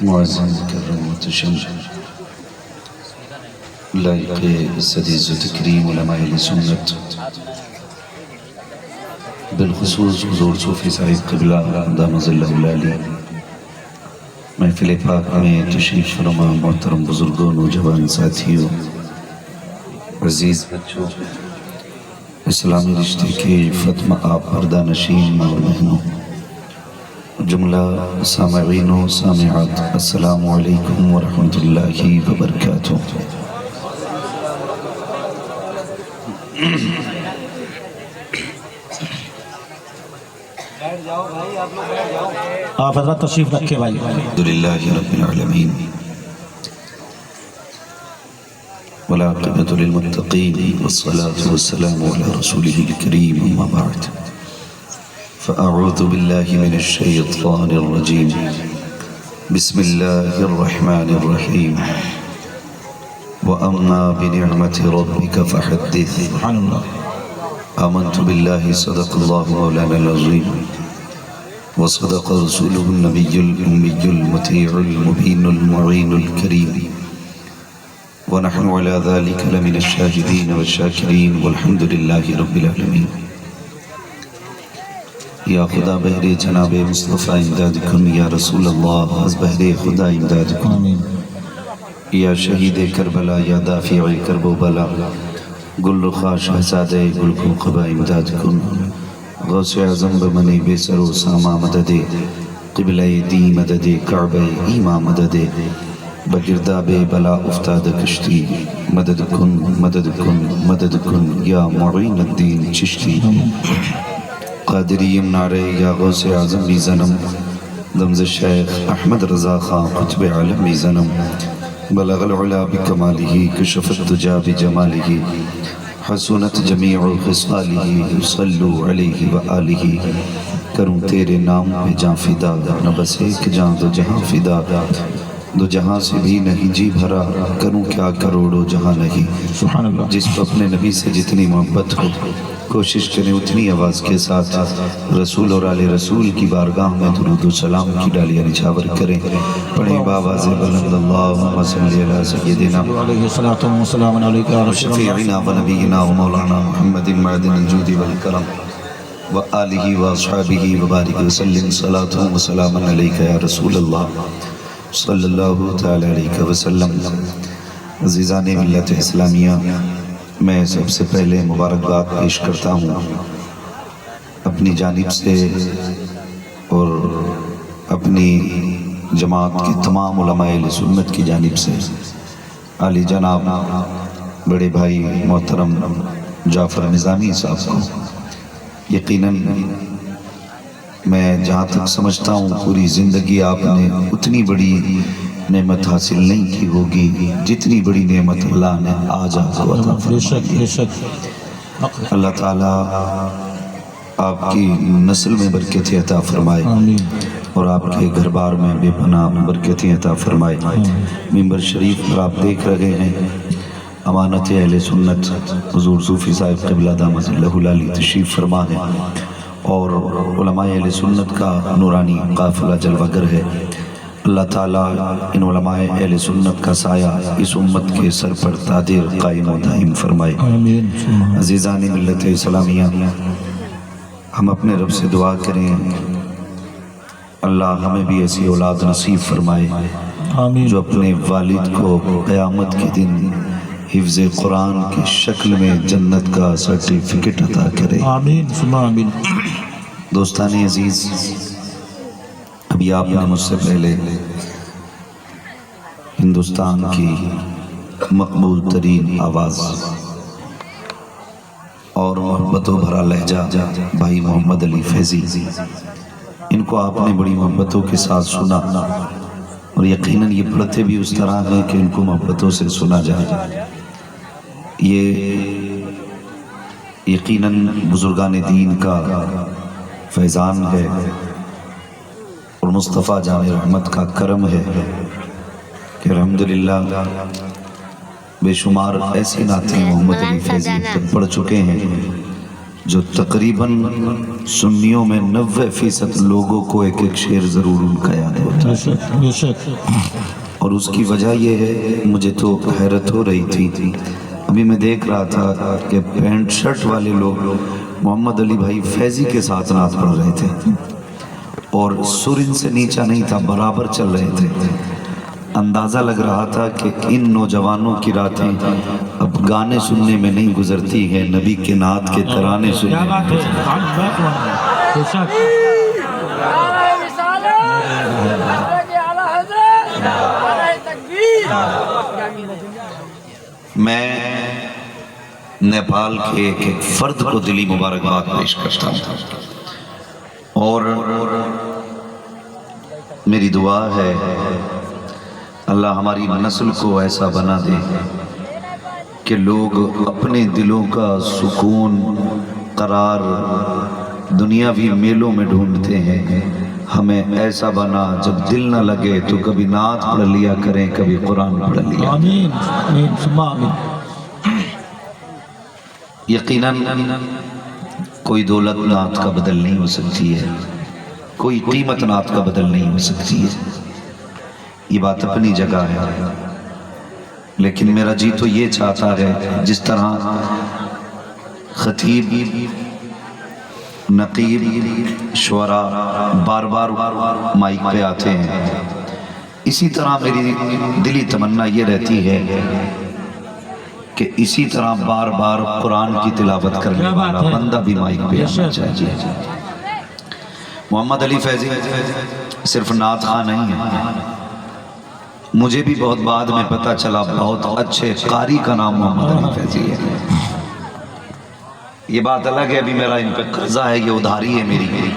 معزز مکرم محتشم لائق سدیز و تکریم علماء اہل سنت، بالخصوص حضور صوفی صاحب قبلہ دام ظلہ العالی، محفل پاک میں تشریف فرما محترم بزرگوں، نوجوان ساتھیوں، عزیز بچوں، اسلامی رشتے کے فتم آپ پردہ نشین ماں و بہنوں، جملہ سامعین و سامعات، السلام علیکم ورحمۃ اللہ وبرکاتہ۔ آپ حضرات تشریف رکھے بھائی۔ الحمدللہ رب العالمین والعاقبۃ للمتقین والصلاة والسلام علی رسولہ الکریم، اما بعد فاعوذ باللہ من الشیطان الرجیم، بسم اللہ الرحمن الرحیم، وَأَمَّا بِنِعْمَةِ رَبِّكَ فَحَدِّثْ۔ سبحان اللہ۔ آمنت باللہ صدق اللہ مولانا العظیم وصدق رسوله النبی الأمی المطیع المبین المعین الکریم، ونحن على ذلك لمن الشاہدین والشاکرین والحمد للہ رب العالمین۔ یا خدا بہر جناب مصطفیٰ امداد کن، یا رسول اللہ از بہر خدا امداد کن، آمین۔ یا شہید کربلا، یا دافع کرب و بلا، گل رخا شہزادہ گل کو قبا امداد کن، غوث اعظم بمنی بے سر و ساما مدد، قبلہ دی مدد، کعبہ ایما مدد، بگرداب بلا افتاد کشتی، مدد کن مدد کن مدد کن، یا معین الدین چشتی، قادریم نعرے یا غوث اعظم be زنم، دمز Sheikh Ahmad Raza Khan Qutub Alam be زنم، بلغ العلا بکمالہ، کشف الدجا بجمالہ، حسنت جمیع خصالہ، صلو علیہ وآلہ۔ کروں تیرے نام پہ جان فدا، نہ بس ایک جان دو جہاں فدا، دو جہاں سے بھی نہیں جی بھرا، کروں کیا کروڑوں جہاں نہیں۔ سبحان اللہ۔ جس پر اپنے نبی سے جتنی محبت ہو، کوشش کریں اتنی آواز کے ساتھ رسول اور آل رسول کی بارگاہ میں درود و سلام کی ڈالیاں نچھاور کریں۔ پڑھیں بآواز بلند، اللہم صلی علی سیدنا علیہ الصلوۃ والسلام علیکہ یا رسول اللہ۔ شفیعنا و نبینا و مولانا محمد معدن الجود والکرم وآلہ واصحابہ وبارک وسلم، صلاۃ و سلام علیکہ یا رسول اللہ صلی اللہ تعالی علیہ وسلم۔ عزیزان ملت اسلامیہ، میں سب سے پہلے مبارکباد پیش کرتا ہوں اپنی جانب سے اور اپنی جماعت کے تمام علماء اہل سنت کی جانب سے، عالی جناب بڑے بھائی محترم جعفر نظامی صاحب کو۔ یقیناً میں جہاں تک سمجھتا ہوں پوری زندگی آپ نے اتنی بڑی نعمت حاصل نہیں کی ہوگی جتنی بڑی نعمت اللہ نے آج آپ کو عطا بے شک فرمائی بے ہے۔ شک۔ اللہ تعالیٰ آپ کی نسل میں برکتیں عطا فرمائے آمین۔ اور آپ کے گھر بار میں بے پناہ برکتیں عطا فرمائے۔ ممبر شریف پر آپ دیکھ رہے ہیں امانت اہل سنت حضور صوفی صاحب قبلہ دامت اللہ العالی تشریف فرما ہے، اور علماء اہل سنت کا نورانی قافلہ جلوہ گر ہے۔ اللہ تعالیٰ ان علماء اہل سنت کا سایہ اس امت کے سر پر تادر قائم و دائم فرمائے۔ آمین۔ عزیزان ملت اسلامیہ، ہم اپنے رب سے دعا کریں اللہ ہمیں بھی ایسی اولاد نصیب فرمائے آمین۔ جو اپنے والد کو قیامت کے دن حفظ قرآن کی شکل میں جنت کا سرٹیفکیٹ عطا کرے۔ آمین ثم آمین۔ دوستان عزیز، ابھی آپ نے مجھ سے پہلے ہندوستان کی مقبول ترین آواز اور محبتوں بھرا لہجہ بھائی محمد علی فیضی، ان کو آپ نے بڑی محبتوں کے ساتھ سنا، اور یقیناً یہ پڑھتے بھی اس طرح ہیں کہ ان کو محبتوں سے سنا جائے۔ یہ یقیناً بزرگان دین کا فیضان ہے اور مصطفیٰ جان رحمت کا کرم ہے کہ الحمدللہ بے شمار ایسی نعتیں محمد علی فیضی تک پڑھ چکے ہیں جو تقریباً سنیوں میں 90% لوگوں کو ایک ایک شعر ضرور ان کا یاد ہوتا بے شک بے شک اور اس کی وجہ یہ ہے، مجھے تو حیرت ہو رہی تھی، ابھی میں دیکھ رہا تھا کہ پینٹ شرٹ والے لوگ محمد علی بھائی فیضی کے ساتھ نعت پڑھ رہے تھے اور سر ان سے نیچا نہیں تھا، برابر چل رہے تھے۔ اندازہ لگ رہا تھا کہ ان نوجوانوں کی راتیں اب گانے سننے میں نہیں گزرتی ہیں، نبی کے نعت کے ترانے سننے کیا بات میں۔ ہے، بے شک میں نیپال کے ایک فرد کو دلی مبارکباد پیش کرتا ہوں اور میری دعا ہے اللہ ہماری نسل کو ایسا بنا دے کہ لوگ اپنے دلوں کا سکون قرار دنیاوی میلوں میں ڈھونڈتے ہیں، ہمیں ایسا بنا جب دل نہ لگے تو کبھی نعت پڑھ لیا کریں، کبھی قرآن پڑھ لیا۔ آمین آمین ثم آمین۔ یقیناً کوئی دولت نعت کا بدل نہیں ہو سکتی ہے، کوئی قیمت نعت کا بدل نہیں ہو سکتی ہے، یہ بات اپنی جگہ ہے، لیکن میرا جی تو یہ چاہتا ہے جس طرح خطیب، نقیب، شعراء بار بار مائک پہ آتے ہیں، اسی طرح میری دلی تمنا یہ رہتی ہے کہ اسی طرح بار بار قرآن کی تلاوت کرنے والا بندہ بھی مائک پہ آنا چاہیے۔ محمد علی فیضی صرف نعت خواں نہیں ہے، مجھے بھی بہت بعد میں پتہ چلا بہت اچھے قاری کا نام محمد علی فیضی ہے۔ یہ بات الگ ہے، ابھی میرا ان پہ قرضہ ہے، یہ ادھاری ہے میری۔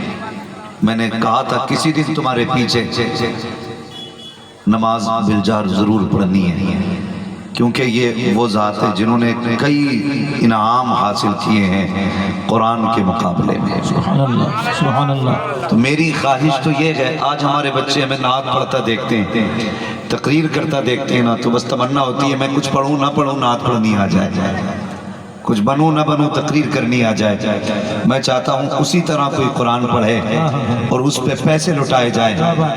میں نے کہا تھا کسی دن تمہارے پیچھے نماز بالجہر ضرور پڑھنی ہے، کیونکہ یہ وہ ذات ہے جنہوں نے کئی انعام حاصل کیے ہیں قرآن کے مقابلے میں۔ سبحان اللہ سبحان اللہ۔ تو میری خواہش تو یہ ہے، آج ہمارے بچے ہمیں نعت پڑھتا دیکھتے ہیں، تقریر کرتا دیکھتے ہیں نا، تو بس تمنا ہوتی ہے میں کچھ پڑھوں نہ پڑھوں نعت پڑھنی آ جائے، کچھ بنوں نہ بنوں تقریر کرنی آ جائے۔ میں چاہتا ہوں اسی طرح کوئی قرآن پڑھے اور اس پہ پیسے لٹائے جائیں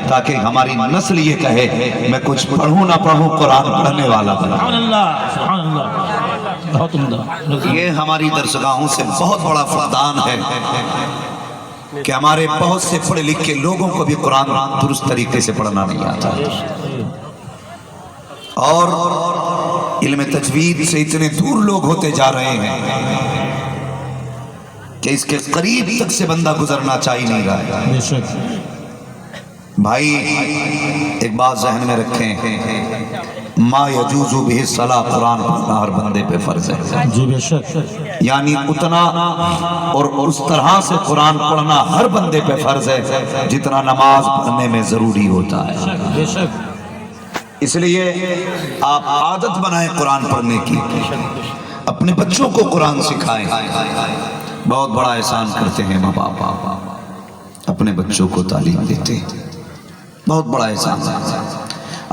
تاکہ ہماری نسل یہ کہے میں کچھ پڑھوں نہ پڑھوں قرآن پڑھنے والا بنا۔ سبحان اللہ سبحان اللہ، بہت عمدہ۔ یہ ہماری درسگاہوں سے بہت بڑا فقدان ہے کہ ہمارے بہت سے پڑھے لکھے لوگوں کو بھی قرآن درست طریقے سے پڑھنا نہیں آتا، اور علم تجوید سے اتنے دور لوگ ہوتے جا رہے ہیں کہ اس کے قریب تک سے بندہ گزرنا چاہی نہیں رہا ہے۔ بے شک بھائی ایک بات ذہن میں رکھیں، ما یجوز بہ الصلاۃ، قرآن پڑھنا ہر بندے پہ فرض ہے، جی بے شک، یعنی اتنا اور اس طرح سے قرآن پڑھنا ہر بندے پہ فرض ہے جتنا نماز پڑھنے میں ضروری ہوتا ہے۔ بے شک۔ اس لیے آپ عادت بنائیں قرآن پڑھنے کی، اپنے بچوں کو قرآن سکھائیں۔ بہت بڑا احسان کرتے ہیں ماں باپ، اپنے بچوں کو تعلیم دیتے ہیں، بہت بڑا احسان ہے۔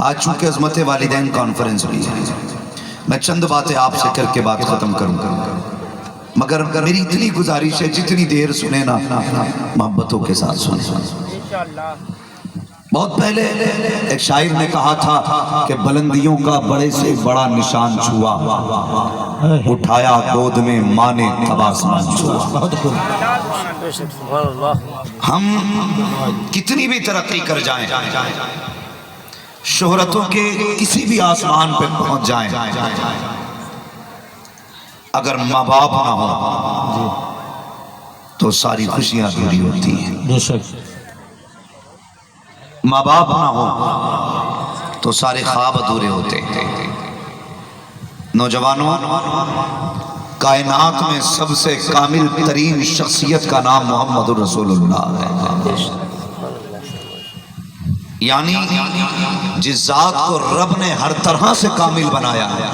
آج چونکہ عظمت والدین کانفرنس بھی ہے، میں چند باتیں آپ سے کر کے بات ختم کروں گا، مگر میری اتنی گزارش ہے جتنی دیر سنیں نا محبتوں کے ساتھ سنیں۔ بہت پہلے ایک شاعر نے کہا تھا کہ بلندیوں کا بڑے سے بڑا نشان چھوا، اٹھایا گود میں ماں نے تب آسمان چھوا۔ ہم کتنی بھی ترقی کر جائیں، شہرتوں کے کسی بھی آسمان پہ پہنچ جائیں، اگر ماں باپ نہ ہو تو ساری خوشیاں ادھوری ہوتی ہیں۔ بے شک۔ ماں باپ نہ ہو تو سارے خواب ادھورے ہوتے ہیں۔ نوجوانوں، کائنات میں سب سے کامل ترین شخصیت کا نام محمد رسول اللہ ہے، یعنی جس ذات کو رب نے ہر طرح سے کامل بنایا ہے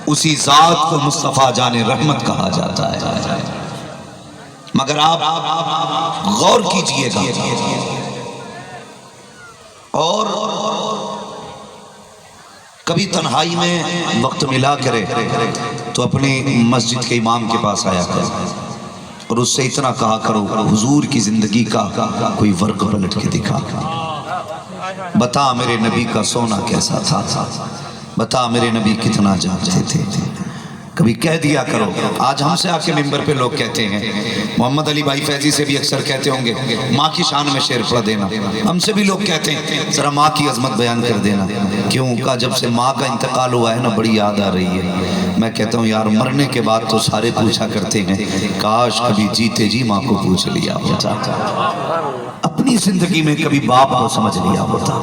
اسی ذات کو مصطفیٰ جان رحمت کہا جاتا ہے۔ مگر آپ غور کیجئے گا اور کبھی تنہائی میں وقت ملا کرے تو اپنی مسجد کے امام کے پاس آیا کرو اور اس سے اتنا کہا کرو حضور کی زندگی کا کوئی ورق پلٹ کے دکھا۔ بتا میرے نبی کا سونا کیسا تھا، بتا میرے نبی کتنا جانتے تھے۔ کبھی کہہ دیا کرو، آج ہم سے آ کے ممبر پہ لوگ کہتے ہیں، محمد علی بھائی فیضی سے بھی اکثر کہتے ہوں گے ماں کی شان میں شعر پڑھ دینا، ہم سے بھی لوگ کہتے ہیں ذرا ماں کی عظمت بیان کر دینا۔ کیوں کا جب سے ماں کا انتقال ہوا ہے نا بڑی یاد آ رہی ہے۔ میں کہتا ہوں یار مرنے کے بعد تو سارے پوچھا کرتے ہیں کاش کبھی جیتے جی ماں کو پوچھ لیا ہوتا، اپنی زندگی میں کبھی باپ کو سمجھ لیا ہوتا۔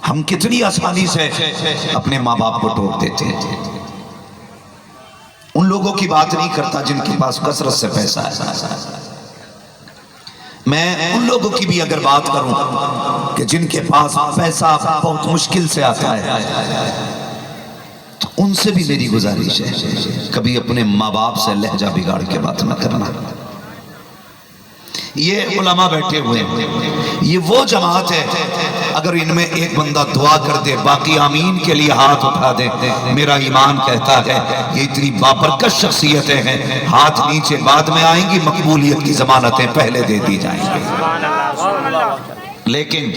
ہم کتنی آسانی سے اپنے ماں باپ کو ٹوک دیتے ہیں۔ ان لوگوں کی بات نہیں کرتا جن کے پاس کثرت سے پیسہ ہے، میں ان لوگوں کی بھی اگر بات کروں کہ جن کے پاس پیسہ بہت مشکل سے آتا ہے تو ان سے بھی میری گزارش ہے کبھی اپنے ماں باپ سے لہجہ بگاڑ کے بات نہ کرنا۔ یہ علماء بیٹھے ہوئے ہیں، یہ وہ جماعت ہے اگر ان میں ایک بندہ دعا کر دے باقی آمین کے لیے ہاتھ اٹھا دے، میرا ایمان کہتا ہے یہ اتنی بابرکت شخصیتیں ہیں، ہاتھ نیچے بعد میں آئیں گی، مقبولیت کی ضمانتیں پہلے دے دی جائیں گی۔ لیکن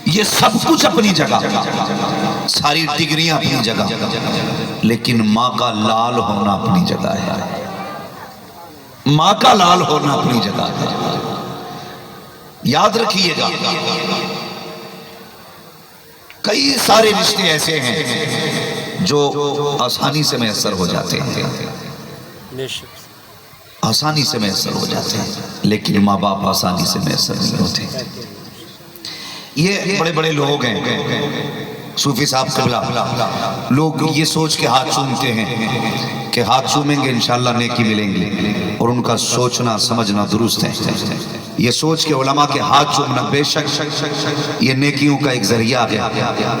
یہ سب کچھ اپنی جگہ، ساری ڈگریاں اپنی جگہ، لیکن ماں کا لال ہونا اپنی جگہ ہے، ماں کا لال ہونا اپنی جگہ ہے۔ یاد رکھیے گا کئی سارے رشتے ایسے ہیں جو آسانی سے میسر ہو جاتے ہیں، آسانی سے میسر ہو جاتے ہیں، لیکن ماں باپ آسانی سے میسر نہیں ہوتے۔ یہ بڑے بڑے لوگ ہیں، صوفی صاحب قبلہ، لوگ یہ سوچ کے ہاتھ چومتے ہیں کہ ہاتھ چومیں گے انشاءاللہ نیکی ملیں گے، اور ان کا سوچنا سمجھنا درست ہے۔ یہ سوچ کے علماء کے ہاتھ چومنا بے شک یہ نیکیوں کا ایک ذریعہ ہے،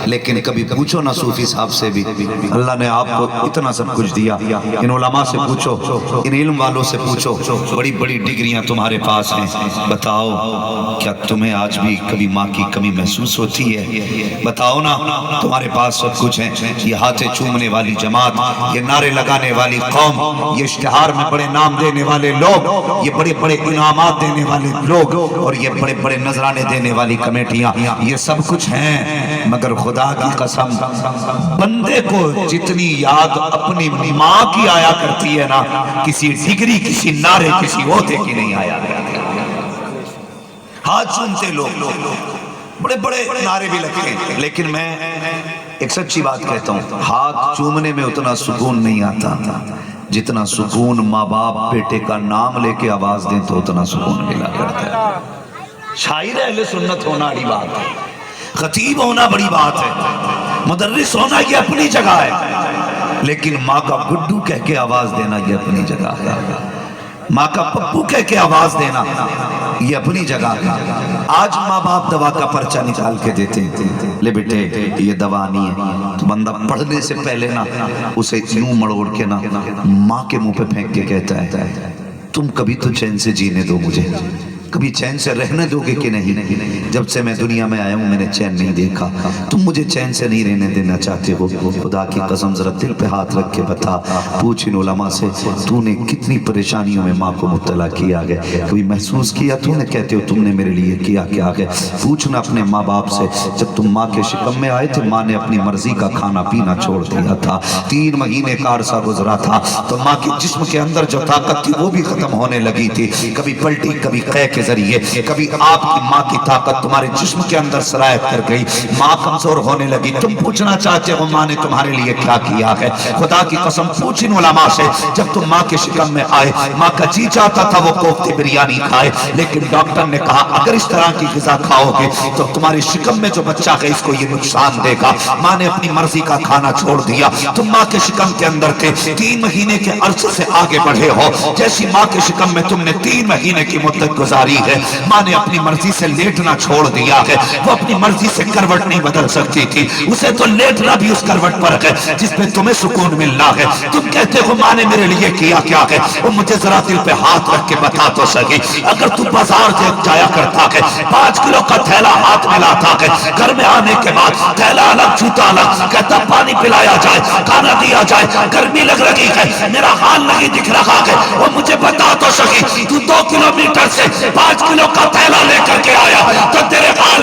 لیکن کبھی پوچھو نا صوفی صاحب سے بھی، اللہ نے آپ کو اتنا سب کچھ دیا، ان علماء سے پوچھو، ان علم والوں سے پوچھو، بڑی بڑی ڈگریاں تمہارے پاس ہیں، بتاؤ کیا تمہیں آج بھی کبھی ماں کی کمی محسوس ہوتی ہے؟ بتاؤ نا، تمہارے پاس سب کچھ ہے، یہ ہاتھ چومنے والی جماعت، یہ نعرے لگانے والی قوم، یہ اشتہار میں بڑے نام دینے والے لوگ، یہ بڑے بڑے انعامات دینے والے لوگ، اور یہ بڑے بڑے نذرانے دینے والی کمیٹیاں، یہ سب کچھ ہیں، مگر خدا کی قسم بندے کو جتنی یاد اپنی ماں کی آیا کرتی ہے نا، کسی ڈگری، کسی نعرے، کسی عہدے کی نہیں آیا کرتی۔ ہاتھ چومتے لوگ بڑے بڑے نعرے بھی لگتے ہیں، لیکن میں ایک سچی بات کہتا ہوں، ہاتھ چومنے میں اتنا سکون نہیں آتا جتنا سکون ماں باپ بیٹے کا نام لے کے آواز دیں تو اتنا سکون ملا کرتا ہے۔ شاعر اہل سنت ہونا بڑی بات ہے، خطیب ہونا بڑی بات ہے، مدرس ہونا یہ اپنی جگہ ہے، لیکن ماں کا گڈو کہہ کے آواز دینا یہ اپنی جگہ ہے، ماں کا پپو کہہ کے آواز دینا یہ اپنی جگہ ہے۔ آج ماں باپ دوا کا پرچہ نکال کے دیتے ہیں، لے بیٹے یہ دوا نہیں ہے، تو بندہ پڑھنے سے پہلے نا اسے یوں مڑوڑ کے نا ماں کے منہ پہ پھینک کے کہتا ہے تم کبھی تو چین سے جینے دو مجھے، کبھی چین سے رہنے دو گے کہ نہیں؟ جب سے میں دنیا میں آیا ہوں میں نے چین نہیں دیکھا، تم مجھے چین سے نہیں رہنے دینا چاہتے ہو، خدا کی قسم ذرا دل پہ ہاتھ رکھ کے بتا، پوچھ ان علماء سے تو نے کتنی پریشانیوں میں ماں کو مبتلا کیا گیا، کبھی محسوس کیا تو نے کہتے ہو تم نے میرے لیے کیا کیا گیا؟ پوچھنا اپنے ماں باپ سے، جب تم ماں کے شکم میں آئے تھے ماں نے اپنی مرضی کا کھانا پینا چھوڑ دیا تھا، 3 مہینے کا عرصہ گزرا تھا تو ماں کے جسم کے اندر جو طاقت تھی وہ بھی ختم ہونے لگی تھی، کبھی پلٹی کبھی قے کے ذریعے، کبھی آپ کی ماں کی طاقت تمہارے جسم کے اندر سرایت کر گئی، ماں کمزور ہونے لگی، تم پوچھنا چاہتے ہو ماں نے تمہارے لیے کیا کیا ہے؟ خدا کی قسم پوچھ ان علماء سے، جب تم ماں کے شکم میں آئے ماں کا جی چاہتا تھا وہ کوفتے بریانی کھائے، لیکن ڈاکٹر نے کہا اگر اس طرح کی غذا کھاؤ گے تو تمہارے شکم میں جو بچہ ہے اس کو یہ نقصان دے گا، ماں نے اپنی مرضی کا کھانا چھوڑ دیا، تم ماں کے شکم کے اندر تھے، 3 مہینے کے عرصے سے آگے بڑھے ہو، جیسی ماں کے شکم میں تم نے 3 مہینے کی مدت گزاری ہے، ماں نے اپنی مرضی سے لیٹنا چھوڑ دیا ہے، وہ اپنی مرضی سے کروٹ نہیں بدل سکتی تھی، اسے تو لیٹنا بھی اس کروٹ پر ہے جس پہ تمہیں سکون ملنا ہے، تم کہتے ہو ماں نے میرے لیے کیا کیا ہے؟ وہ مجھے ذرا دل پہ ہاتھ رکھ کے بتا تو سکی، اگر تو بازار جایا کرتا ہے 5 کلو کا تھیلا ہاتھ میں لاتا ہے، گھر میں آنے کے بعد تھیلا الگ جوتا الگ، کہتا پانی پلایا جائے کھانا دیا جائے، گرمی لگ رہی ہے میرا حال نہیں دکھ رہا ہے، وہ مجھے بتا تو سکی، تو 2 کلومیٹر سے 5 کلو کا تھیلا لے کر کے آیا تو تیرے حال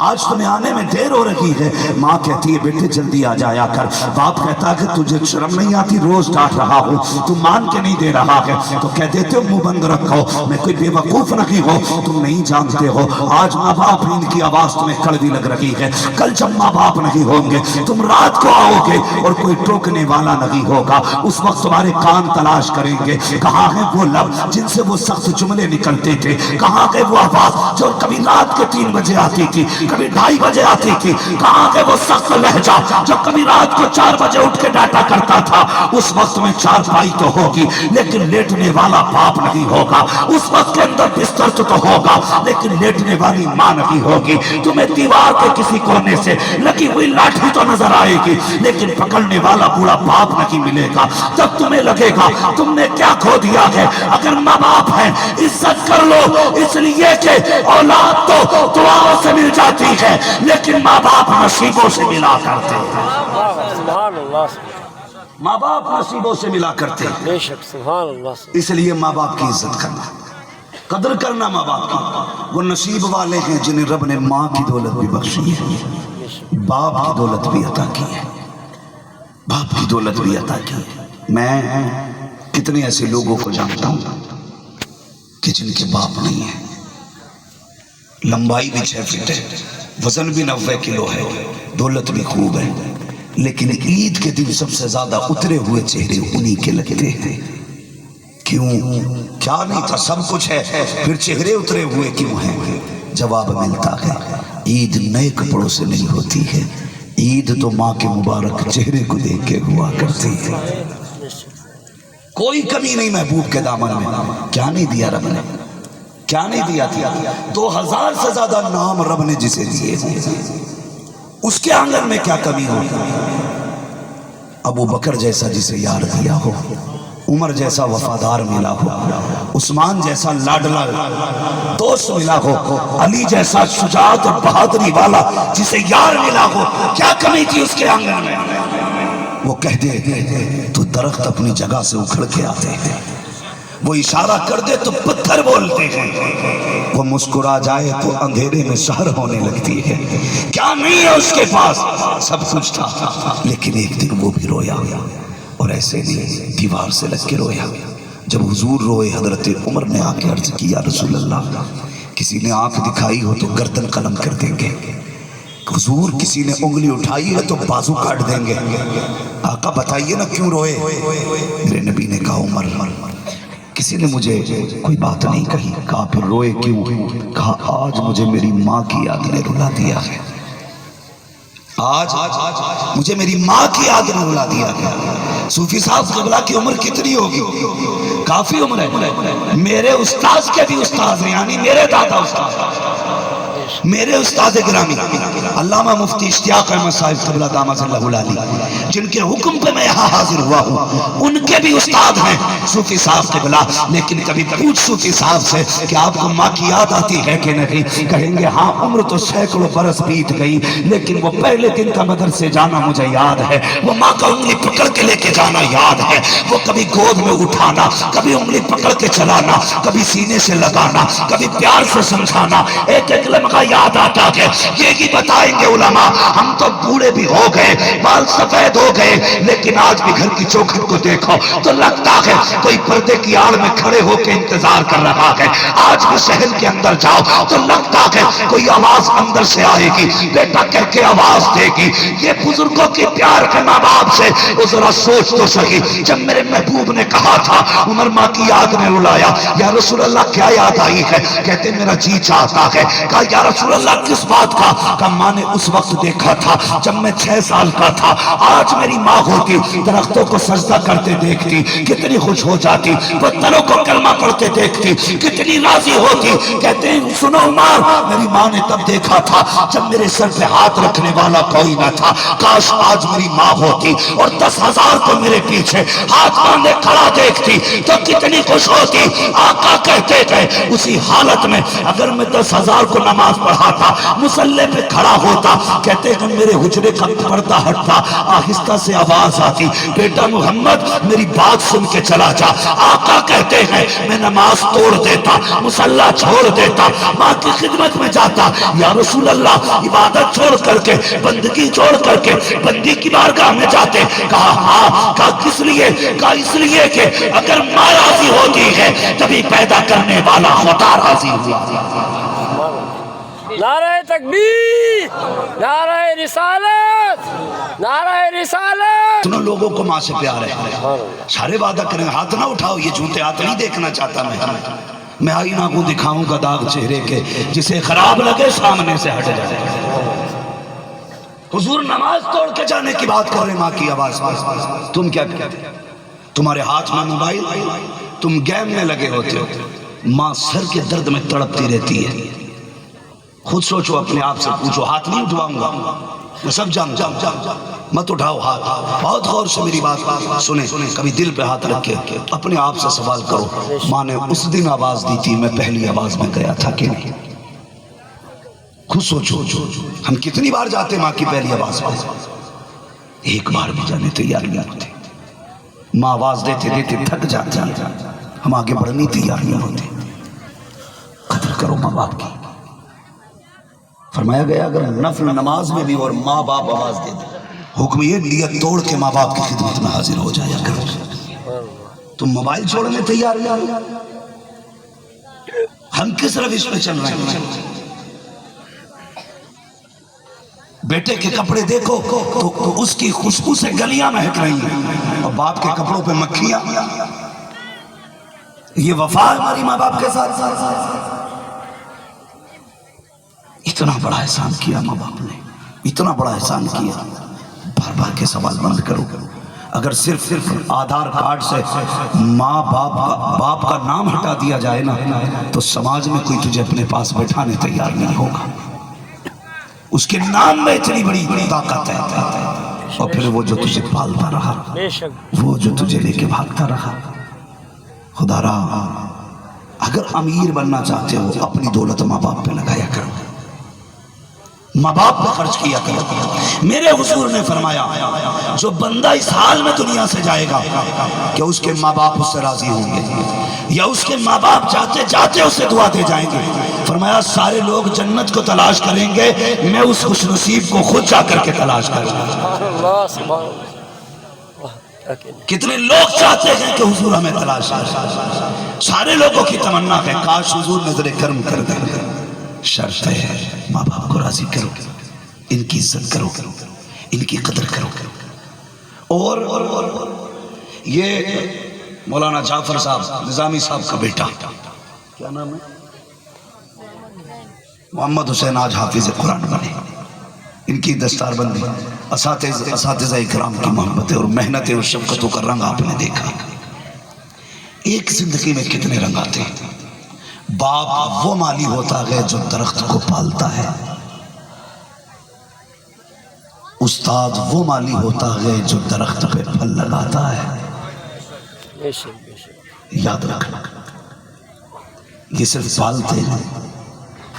آج تمہیں آنے میں دیر ہو رہی ہے۔ ماں کہتی ہے بیٹے جلدی آ جایا کر۔ باپ کہتا ہے کہ تجھے شرم نہیں آتی، روز ڈانٹ رہا ہوں، تم مان کے نہیں دے رہا ہے۔ تو کہہ دیتے ہو منہ بند رکھو، میں کوئی بے وقوف نہیں ہو، تم نہیں جانتے ہو آج ماں باپ ان کی آواز تمہیں کڑوی لگ رہی ہے، کل جب ماں باپ نہیں ہوں گے تم رات کو آؤ گے اور کوئی ٹوکنے والا نہیں ہوگا، اس وقت تمہارے کان تلاش کریں گے کہاں ہے وہ لب جن سے وہ سخت جملے نکلتے تھے، کہاں ہے وہ آواز جو کبھی رات کے 3 بجے آتی تھی، کبھی 2:30 بجے آتی تھی، کہاں ہے وہ سخت لہجہ جو کبھی رات کو 4 بجے اٹھ کے ڈانٹا کرتا تھا۔ اس وقت میں چارپائی تو ہوگی لیکن لیٹنے والا باپ نہیں ہوگا، اس وقت کے اندر بستر تو ہوگا لیکن لیٹنے والی ماں نہیں ہوگی۔ تمہیں دیوار کے کسی کونے سے لگی ہوئی لاٹھی تو نظر آئے گی لیکن پکڑنے والا بوڑھا باپ نہیں ملے گا۔ تب تمہیں لگے گا تم نے کیا کھو دیا ہے۔ اگر ماں باپ ہیں عزت کر لو، اس لیے کہ اولاد تو دعاؤں سے مل جاتی ہے لیکن ماں باپ نصیبوں سے ملا کرتے ہیں۔ سبحان اللہ، ماں باپ نصیبوں سے ملا کرتے ہیں، بے شک سبحان اللہ۔ اس لیے ماں باپ کی عزت کرنا، قدر کرنا ماں باپ کی۔ وہ نصیب والے ہیں جنہیں رب نے ماں کی دولت بھی بخشی ہے، باپ کی دولت بھی عطا کی ہے، باپ کی دولت بھی عطا کی ہے۔ میں کتنے ایسے لوگوں کو جانتا ہوں کہ جن کے باپ نہیں ہے، لمبائی بھی 6 فٹ ہے، وزن بھی 90 کلو ہے، دولت بھی خوب ہے، لیکن عید کے دن سب سے زیادہ اترے ہوئے چہرے انہی کے لگتے ہیں۔ کیوں؟ کیا نہیں تھا، سب کچھ ہے، پھر چہرے اترے ہوئے کیوں ہیں؟ جواب ملتا ہے عید نئے کپڑوں سے نہیں ہوتی ہے، عید تو ماں کے مبارک چہرے کو دیکھ کے ہوا کرتی ہے۔ کوئی کمی نہیں محبوب کے دامن میں، کیا نہیں دیا رب نے، کیا نہیں دیا تھا؟ 2000 سے زیادہ نام رب نے جسے دیے، اس کے آنگن میں کیا کمی ہو؟ ابو بکر جیسا جسے یار دیا ہو، عمر جیسا وفادار ملا ہو، عثمان جیسا لاڈلا دوست ملا ہو، علی جیسا شجاعت اور بہادری والا جسے یار ملا ہو، کیا کمی تھی اس کے آنگن میں؟ وہ کہہ دے تو درخت اپنی جگہ سے اکھڑ کے آتے ہیں، وہ اشارہ کر دے تو پتھر بولتے ہیں، وہ مسکرا جائے تو اندھیرے میں سحر ہونے لگتی ہے۔ کیا نہیں ہے اس کے پاس؟ سب کچھ تھا، لیکن ایک دن وہ بھی رویا اور ایسے نہیں دیوار سے لگ کے رویا۔ جب حضور روئے حضرت عمر نے آ کے عرض کیا رسول اللہ کسی نے آنکھ دکھائی ہو تو گردن قلم کر دیں گے، حضور کسی نے انگلی اٹھائی ہے تو بازو کاٹ دیں گے، آقا بتائیے نا کیوں روئے؟ میرے نبی نے کہا عمر کسی نے مجھے کوئی بات نہیں کہی، کہا پھر روئے کیوں؟ کہا آج مجھے میری ماں کی یاد نے رلا دیا ہے، آج مجھے میری ماں کی یاد نے رلا دیا ہے۔ صوفی صاحب قبلہ کی عمر کتنی ہوگی؟ کافی عمر ہے، میرے استاذ کے بھی استاذ ہیں، یعنی میرے دادا استاذ، میرے استاد گرامی علامہ مفتی اشتیاق احمد صاحب قبلہ دامت اللہ علیہ جن کے حکم پہ میں یہاں حاضر ہوا ہوں، ان کے بھی استاد ہیں صوفی صاحب قبلہ۔ لیکن کبھی پوچھ صوفی صاحب سے کہ آپ کو ماں کی یاد آتی ہے کہ نہیں؟ کہیں گے ہاں عمر تو سینکڑوں برس بیت گئی لیکن وہ پہلے دن کا مدرسے جانا مجھے یاد ہے، وہ ماں کا انگلی پکڑ کے لے کے جانا یاد ہے، وہ کبھی گود میں اٹھانا، کبھی انگلی پکڑ کے چلانا، کبھی سینے سے لگانا، کبھی پیار سے سمجھانا، ایک ایک لمحہ یاد آتا ہے۔ یہی بتائیں گے علماء ہم تو بوڑھے بھی ہو گئے، بال سفید ہو گئے، لیکن آج بھی گھر کی چوکھٹ کو دیکھو تو لگتا ہے کوئی پردے کی آڑ میں کھڑے ہو کے انتظار کر رہا ہے۔ آج بھی شہر کے اندر جاؤ تو لگتا ہے کوئی آواز اندر سے آئے گی، بیٹا کہہ کے آواز دے گی۔ یہ بزرگوں کی پیار کے ماں باپ سے وہ ذرا سوچ تو سکی۔ جب میرے محبوب نے کہا تھا عمر ماں کی یاد نے رلایا، یا رسول اللہ کیا یاد آئی ہے؟ کہتے میرا جی چاہتا ہے۔ کہا یا رسول اللہ کس بات کا؟ کہا ماں نے اس وقت دیکھا تھا جب میں 6 سال کا تھا، آج میری ماں ہوتی درختوں کو سجدہ کرتے دیکھتی کتنی خوش ہو جاتی، پتھروں کو کلمہ پڑھتے دیکھتی کتنی راضی ہوتی۔ کہتے ہیں سنو عمر میری ماں نے تب دیکھا تھا جب میرے سر پہ ہاتھ رکھنے والا کوئی نہ تھا، کاش آج میری ماں ہوتی اور 10,000 کو میرے پیچھے ہاتھ باندھے کھڑا دیکھتی تو کتنی خوش ہوتی۔ آقا کہتے تھے اسی حالت میں اگر میں 10,000 کو نماز نماز پڑھاتا، مصلی پہ کھڑا ہوتا، کہتے ہیں میرے حجرے کا پردہ ہٹتا، آہستہ سے آواز آتی، بیٹا محمد میری بات سن کے چلا جا۔ آقا کہتے ہیں میں نماز توڑ دیتا، مصلی چھوڑ دیتا، ماں کی خدمت میں جاتا، یا رسول اللہ عبادت چھوڑ کر کے، بندگی چھوڑ کر کے بندی کی بارگاہ میں جاتے۔ کہا ہاں، کہا کس لیے؟ کہا اس لیے کہ اگر ماں راضی ہوتی ہے تبھی پیدا کرنے والا خدا راضی ہوا۔ نعرہ تکبیر، نعرہ رسالت، نعرہ رسالت۔ سنو لوگوں کو ماں سے پیار ہے، سارے وعدہ کریں، ہاتھ نہ اٹھاؤ، یہ جھوٹے ہاتھ نہیں دیکھنا چاہتا میں آئینہ کو دکھاؤں گا داغ چہرے کے، جسے خراب لگے سامنے سے ہٹ جائے۔ حضور نماز توڑ کے جانے کی بات کر رہے، ماں کی آواز، تم کیا کہتے؟ تمہارے ہاتھ میں موبائل، تم گیم میں لگے ہوتے ہو، ماں سر کے درد میں تڑپتی رہتی ہے۔ خود سوچو، اپنے آپ سے پوچھو، ہاتھ نہیں اٹھواؤں گا، میں سب جانتا ہوں، مت اٹھاؤ ہاتھ، بہت غور سے میری بات سنیں، کبھی دل پہ ہاتھ رکھے اپنے آپ سے سوال کرو، ماں نے اس دن آواز دی تھی، میں پہلی آواز میں گیا تھا کہ نہیں؟ خود سوچو، ہم کتنی بار جاتے ماں کی پہلی آواز پہ؟ ایک بار بھی جانے تیار نہیں ہوتے، ماں آواز دیتے دیتے تھک جاتے ہیں، ہم آگے بڑھنی تیار نہیں ہوتے۔ قدر کرو ماں باپ کی۔ فرمایا گیا اگر نفل نماز میں بھی اور ماں باپ آواز دے دے، حکم یہ نیت توڑ کے ماں باپ کی خدمت میں حاضر ہو جایا کرو۔ تم موبائل چھوڑنے تیار نہیں، ہم کس روش پہ چل رہے ہیں؟ بیٹے کے کپڑے دیکھو تو اس کی خوشبو سے گلیاں مہک رہی ہیں، اور باپ کے کپڑوں پہ مکھیاں۔ یہ وفا ہماری ماں باپ کے ساتھ۔ اتنا بڑا احسان کیا ماں باپ نے، اتنا بڑا احسان کیا، بار بار کے سوال بند کرو۔ اگر صرف آدھار کارڈ سے ماں باپ کا نام ہٹا دیا جائے نا تو سماج میں کوئی تجھے اپنے پاس بیٹھانے تیار نہیں ہوگا۔ اس کے نام میں اتنی بڑی طاقت ہے، اور پھر وہ جو تجھے پالتا رہا، وہ جو تجھے لے کے بھاگتا رہا۔ خدا را اگر امیر بننا چاہتے ہو اپنی دولت ماں باپ پہ لگایا کرو، ماں باپ پہ خرچ کیا کرو۔ میرے حضور نے فرمایا جو بندہ اس حال میں دنیا سے جائے گا کہ اس کے ماں باپ اس سے راضی ہوں گے، یا اس کے ماں باپ جاتے جاتے اسے دعا دے جائیں گے، فرمایا سارے لوگ جنت کو تلاش کریں گے، میں اس خوش نصیب کو خود جا کر کے تلاش کروں گا۔ کتنے لوگ چاہتے ہیں کہ حضور ہمیں تلاش کریں، سارے لوگوں کی تمنا ہے کاش حضور نظر کرم کر دیں۔ شرط ہے ماں باپ کو راضی کرو، ان کی عزت کرو، ان کی قدر کرو۔ اور یہ مولانا جعفر صاحب نظامی صاحب کا بیٹا، کیا نام ہے؟ محمد حسین، آج حافظ قرآن بنے۔ ان کی دستار بندی، اساتذہ اکرام کی محبتیں اور محنتیں اور شفقتوں کا رنگ آپ نے دیکھا۔ ایک زندگی میں کتنے رنگ آتے ہیں۔ باپ وہ مالی ہوتا ہے جو درخت کو پالتا ہے، استاد وہ مالی ہوتا ہے جو درخت پہ پھل لگاتا ہے۔ یاد رکھنا، یہ صرف پالتے ہیں،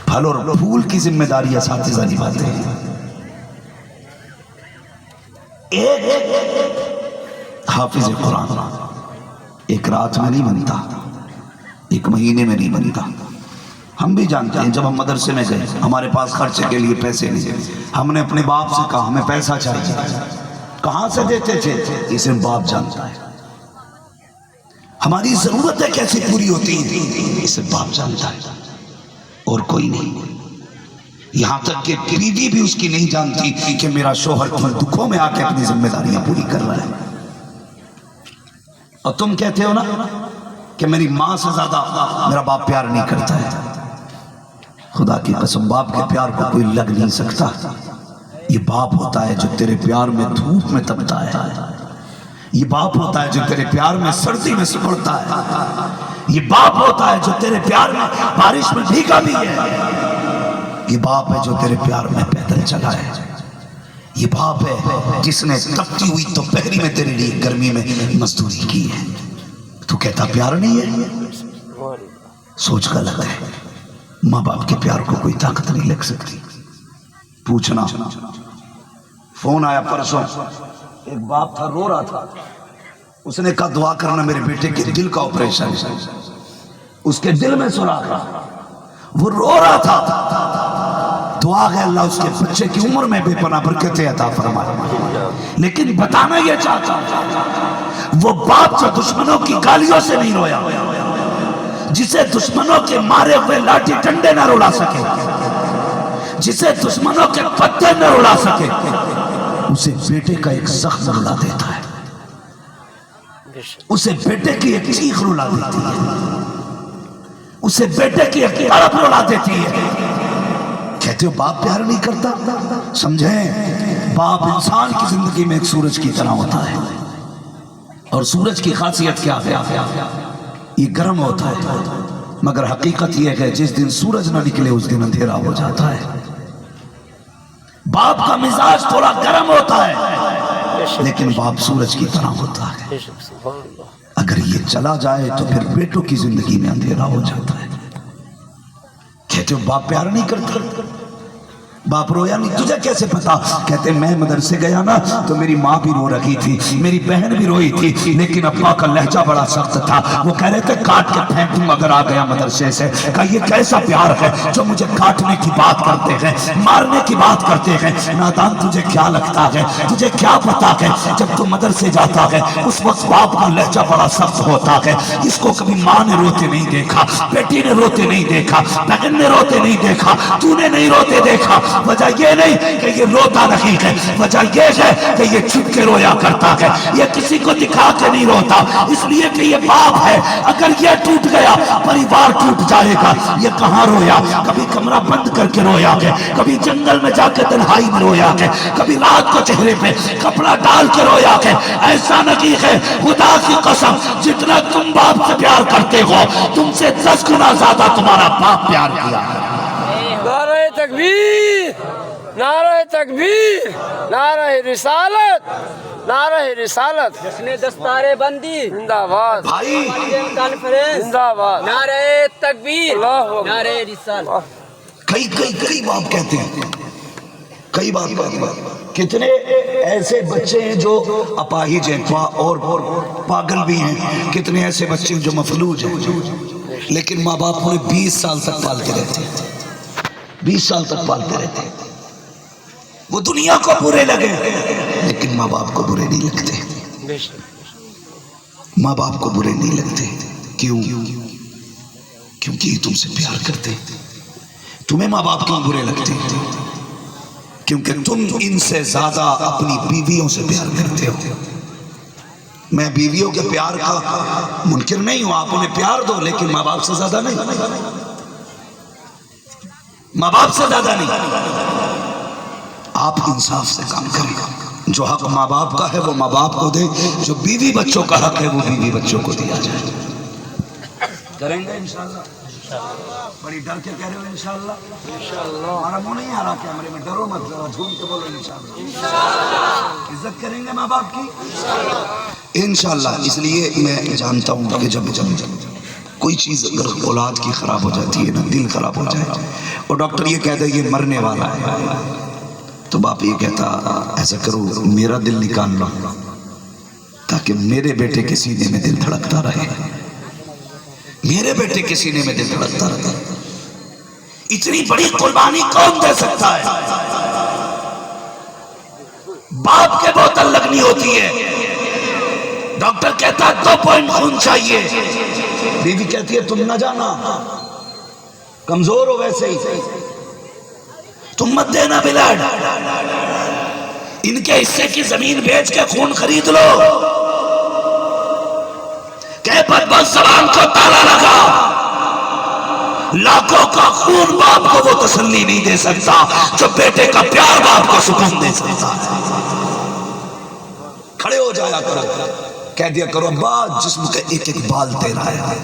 پھل اور پھول کی ذمہ داری اساتذہ نبھاتے ہیں۔ ایک حافظ قرآن ایک رات میں نہیں بنتا، ایک مہینے میں نہیں بنتا۔ ہم بھی جانتے ہیں جب ہم مدرسے میں گئے ہمارے پاس خرچے کے لیے پیسے نہیں، ہم نے اپنے باپ سے کہا ہمیں پیسہ چاہیے، کہاں سے دیتے تھے؟ یہ صرف باپ جانتا ہے۔ ہماری ضرورتیں کیسے پوری ہوتی ہیں یہ صرف باپ جانتا ہے، اور کوئی نہیں۔ یہاں تک کہ بیوی بھی اس کی نہیں جانتی کہ میرا شوہر کن دکھوں میں آ کے اپنی ذمہ داریاں پوری کر رہا ہے۔ اور تم کہتے ہو نا کہ میری ماں سے زیادہ میرا باپ پیار نہیں کرتا ہے، خدا کی قسم باپ کے پیار کو کوئی لگ نہیں سکتا۔ یہ باپ ہوتا ہے جو تیرے پیار میں دھوپ میں تپتا ہے، یہ باپ ہوتا ہے جو تیرے پیار میں سردی میں سکڑتا ہے، یہ باپ ہوتا ہے جو تیرے پیار میں بارش میں بھیگا بھی ہے، یہ باپ ہے جو تیرے پیار میں پیدل چلا ہے، یہ باپ ہے جس نے تپتی ہوئی دوپہری میں تیرے لیے گرمی میں مزدوری کی ہے۔ تو کہتا پیار نہیں ہے؟ سوچ غلط ہے۔ ماں باپ کے پیار کو کوئی طاقت نہیں لگ سکتی. پوچھنا. فون آیا پرسوں، ایک باپ تھا رو رہا تھا. اس نے کہا دعا کرنا میرے بیٹے کے دل کا آپریشن. اس کے دل میں سوراخ رہا، وہ رو رہا تھا. دعا ہے اللہ اس کے بچے کی عمر میں بے پناہ برکتیں عطا فرمائے. لیکن بتانا یہ چاہتا وہ باپ جو دشمنوں کی گالیوں سے نہیں رویا، جسے دشمنوں کے مارے ہوئے لاٹھی ڈنڈے نہ رلا سکے، جسے دشمنوں کے پتھر نہ رلا سکے، اسے بیٹے کا ایک زخم رلا دیتا ہے، اسے بیٹے کی ایک چیخ رلا دیتی ہے، اسے بیٹے کی ایک تڑپ رلا دیتی ہے. کہتے ہو باپ پیار نہیں کرتا؟ سمجھیں، باپ انسان کی زندگی میں ایک سورج کی طرح ہوتا ہے، اور سورج کی خاصیت کیا ہے؟ یہ گرم ہوتا ہے، مگر حقیقت یہ ہے جس دن سورج نہ نکلے اس دن اندھیرا ہو جاتا ہے. باپ کا مزاج تھوڑا گرم ہوتا ہے، لیکن باپ سورج کی طرح ہوتا ہے. اگر یہ چلا جائے تو پھر بیٹوں کی زندگی میں اندھیرا ہو جاتا ہے. کہتے ہو باپ پیار نہیں کرتا؟ باپ رویا نہیں؟ تجھے کیسے پتا؟ کہتے میں مدرسے گیا نا تو میری ماں بھی رو رہی تھی، میری بہن بھی روئی تھی، لیکن ابا کا لہجہ بڑا سخت تھا. وہ کہہ رہے تھے کاٹ کے پھینک دوں اگر آ گیا مدرسے سے. کہا یہ کیسا پیار ہے جو مجھے کاٹنے کی بات کرتے ہیں، مارنے کی بات کرتے ہیں. نادان تجھے کیا لگتا ہے، تجھے کیا پتا ہے جب تو مدرسے جاتا ہے اس وقت باپ کا لہجہ بڑا سخت ہوتا ہے. اس کو کبھی ماں نے روتے نہیں دیکھا، بیٹی نے روتے نہیں دیکھا، بہن نے روتے نہیں دیکھا، تو نے نہیں روتے دیکھا. وجہ یہ نہیں کہ یہ روتا نہیں ہے، وجہ یہ ہے کہ یہ چھپ کے رویا کرتا ہے. یہ کسی کو دکھا کے نہیں روتا، اس لیے کہ یہ باپ ہے. اگر یہ ٹوٹ گیا پریوار ٹوٹ جائے گا. یہ کہاں رویا؟ کبھی کمرہ بند کر کے رویا ہے، کبھی جنگل میں جا کے تنہائی میں رویا ہے، کبھی رات کو چہرے پہ کپڑا ڈال کے رویا ہے. ایسا نہیں ہے، خدا کی قسم جتنا تم باپ سے پیار کرتے ہو تم سے 10 گنا زیادہ تمہارا باپ پیار کیا ہے. نعرہ تکبیر، نعرہ تکبیر، نعرہ رسالت، نعرہ رسالت، جشن دستار بندی زندہ باد بھائی کانفرنس، زندہ باد، نعرہ تکبیر، اللہ اکبر. نعرہ رسالت. کئی باپ کہتے ہیں، کئی باپ کہتے ہیں. کتنے ایسے بچے ہیں جو اپاہج ہیں اور پاگل بھی ہیں، کتنے ایسے بچے ہیں جو مفلوج ہیں، لیکن ماں باپ انہیں 20 سال تک پالتے رہتے ہیں، 20 سال تک پالتے رہتے ہیں. وہ دنیا کو برے لگے لیکن ماں باپ کو برے نہیں لگتے. ماں باپ کو برے نہیں لگتے. کیوں؟ کیونکہ یہ تم سے پیار کرتے. تمہیں ماں باپ کیوں برے لگتے؟ کیونکہ تم ان سے زیادہ اپنی بیویوں سے پیار کرتے ہو. میں بیویوں کے پیار کا منکر نہیں ہوں، آپ انہیں پیار دو لیکن ماں باپ سے زیادہ نہیں، ماں باپ سے زیادہ نہیں. آپ انصاف سے کام کریں، جو حق ماں باپ کا ہے وہ ماں باپ کو دیں، جو بیوی بچوں کا حق ہے وہ بیوی بچوں کو دیا جائے. کریں گے انشاءاللہ؟ بڑی ڈر کے کہہ رہے ہو انشاءاللہ؟ ہمارا منہ نہیں آ رہا کیمرے میں، ڈرو مت، جھوم کے بولو انشاءاللہ. عزت کریں گے ماں باپ کی انشاءاللہ. اس لیے میں جانتا ہوں کہ جب کوئی چیز اگر اولاد کی خراب ہو جاتی ہے نا، دل خراب ہو جائے اور ڈاکٹر یہ کہتا ہے یہ مرنے والا ہے، تو باپ یہ کہتا ایسا کرو میرا دل نکال لو تاکہ میرے بیٹے کے سینے میں دل دھڑکتا رہے، میرے بیٹے کے سینے میں دل دھڑکتا رہتا. اتنی بڑی قربانی کون دے سکتا ہے؟ باپ کے بوتل لگنی ہوتی ہے، ڈاکٹر کہتا ہے 2 پوائنٹ خون چاہیے، بیوی کہتی ہے تم نہ جانا، کمزور ہو ویسے ہی، تم مت دینا بلڈ، ان کے حصے کی زمین بیچ کے خون خرید لو. کہ بدبخت زبان کو تالا لگا، لاکھوں کا خون باپ کو وہ تسلی نہیں دے سکتا جو بیٹے کا پیار باپ کو سکون دے سکتا. کھڑے ہو جایا کرو، کہہ دیا کرو ابا جسم کا ایک ایک بال تیرا ہے،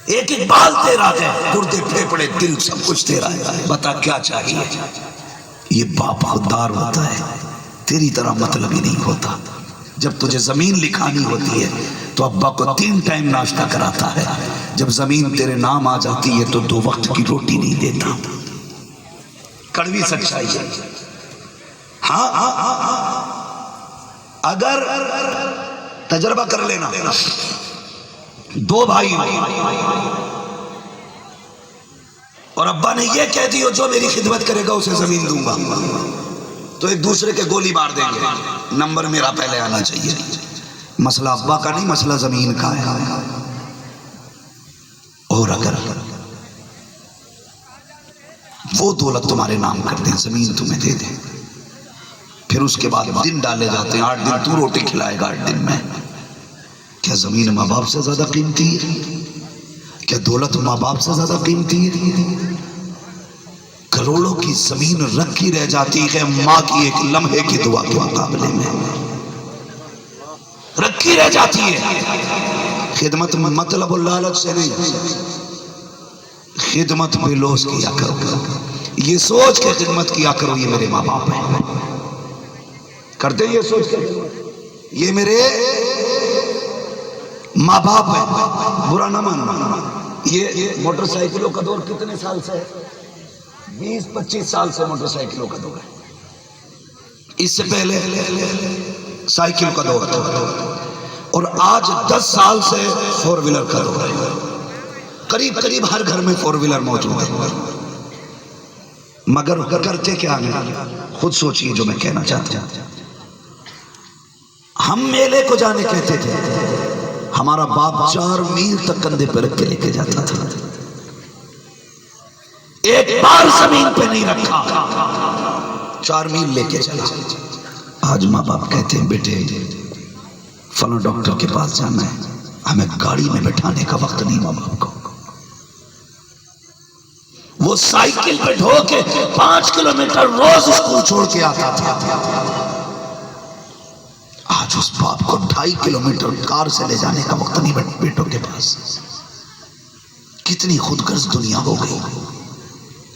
ایک ایک بال تیرا ہے، گردے پھیپڑے دل سب کچھ تیرا ہے، بتا کیا چاہیے. یہ باپ خوددار ہوتا ہے، تیری طرح مطلبی نہیں ہوتا. جب تجھے زمین لکھانی ہوتی ہے تو ابا کو 3 ٹائم ناشتہ کراتا ہے. جب زمین تیرے نام آ جاتی ہے تو 2 وقت کی روٹی نہیں دیتا. کڑوی سچائی ہے. ہاں اگر تجربہ کر لینا، 2 بھائی اور ابا نے یہ کہہ دی جو میری خدمت کرے گا اسے زمین دوں گا، تو ایک دوسرے کے گولی مار دیں گے. نمبر میرا پہلے آنا چاہیے. مسئلہ ابا کا نہیں، مسئلہ زمین کا ہے. اور اگر وہ دولت تمہارے نام کر دیں، زمین تمہیں دے دیں، پھر اس کے بعد دن ڈالے جاتے ہیں. 8 دن تو روٹی کھلائے گا 8 دن میں. کیا زمین ماں باپ سے زیادہ قیمتی ہے؟ کیا دولت ماں باپ سے زیادہ قیمتی ہے؟ کروڑوں کی زمین رکھی رہ جاتی ہے ماں کی ایک لمحے کی دعا کے مقابلے میں. رکھی رہ جاتی ہے. خدمت مطلب و لالچ سے نہیں، خدمت بے لوث کیا کرو. یہ سوچ کے خدمت کیا کرو یہ میرے ماں باپ ہیں. کرتے یہ سوچ کے یہ میرے ماں باپ ہیں. برا نہ ماننا. یہ موٹر سائیکلوں کا دور کتنے سال سے ہے؟ 20-25 سال سے موٹر سائیکلوں کا دور ہے. اس سے پہلے سائیکل کا دور تھا، اور آج 10 سال سے 4 ویلر کا دور ہے. قریب قریب ہر گھر میں 4 ویلر موجود ہے. مگر کرتے کیا ہیں؟ خود سوچئے جو میں کہنا چاہتا ہوں. ہم میلے کو جانے کہتے تھے، ہمارا باپ 4 میل تک کندھے پہ رکھ کے لے کے جاتا تھا. ایک بار زمین پہ نہیں رکھا، 4 میل لے کے چلا. آج ماں باپ کہتے ہیں بیٹے فلاں ڈاکٹر کے پاس جانا ہے، ہمیں گاڑی میں بٹھانے کا وقت نہیں ماں باپ کو. وہ سائیکل پہ ڈھو کے 5 کلومیٹر روز اسکول چھوڑ کے آتا تھا. آج اس باپ کو 2.5 کلومیٹر کار سے لے جانے کا وقت نہیں بیٹوں کے پاس. کتنی خود غرض دنیا ہو گئی.